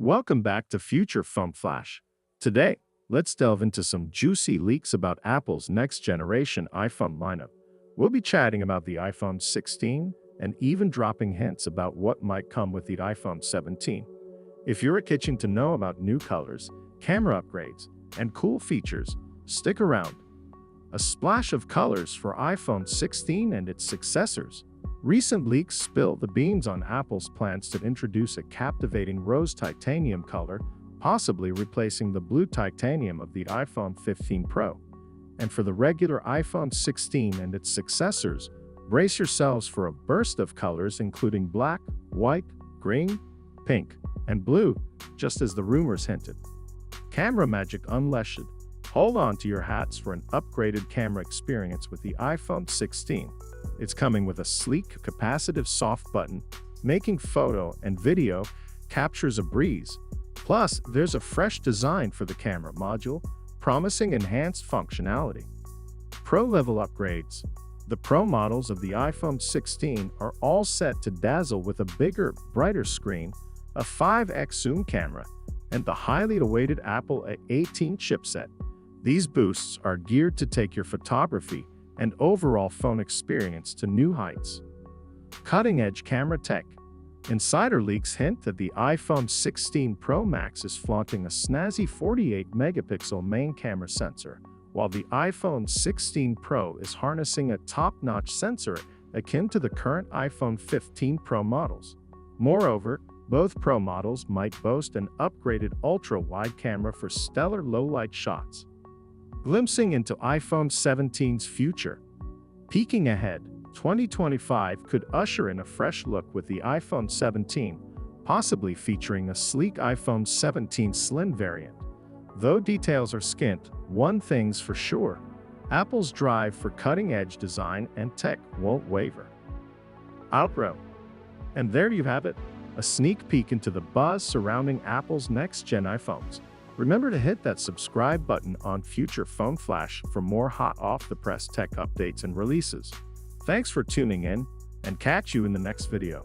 Welcome back to Future Phone Flash. Today, let's delve into some juicy leaks about Apple's next generation iPhone lineup. We'll be chatting about the iPhone 16 and even dropping hints about what might come with the iPhone 17. If you're itching to know about new colors, camera upgrades, and cool features, stick around. A splash of colors for iPhone 16 and its successors. Recent leaks spill the beans on Apple's plans to introduce a captivating rose titanium color, possibly replacing the blue titanium of the iPhone 15 Pro. And for the regular iPhone 16 and its successors, brace yourselves for a burst of colors including black, white, green, pink, and blue, just as the rumors hinted. Camera magic unleashed. Hold on to your hats for an upgraded camera experience with the iPhone 16. It's coming with a sleek, capacitive soft button, making photo and video captures a breeze. Plus, there's a fresh design for the camera module, promising enhanced functionality. Pro-level upgrades. The Pro models of the iPhone 16 are all set to dazzle with a bigger, brighter screen, a 5x zoom camera, and the highly awaited Apple A18 chipset. These boosts are geared to take your photography and overall phone experience to new heights. Cutting-edge camera tech. Insider leaks hint that the iPhone 16 Pro Max is flaunting a snazzy 48-megapixel main camera sensor, while the iPhone 16 Pro is harnessing a top-notch sensor akin to the current iPhone 15 Pro models. Moreover, both Pro models might boast an upgraded ultra-wide camera for stellar low-light shots. Glimpsing into iPhone 17's future. Peeking ahead, 2025 could usher in a fresh look with the iPhone 17, possibly featuring a sleek iPhone 17 Slim variant. Though details are scant, one thing's for sure: Apple's drive for cutting-edge design and tech won't waver. Outro. And there you have it, a sneak peek into the buzz surrounding Apple's next-gen iPhones. Remember to hit that subscribe button on Future Phone Flash for more hot off-the-press tech updates and releases. Thanks for tuning in, and catch you in the next video.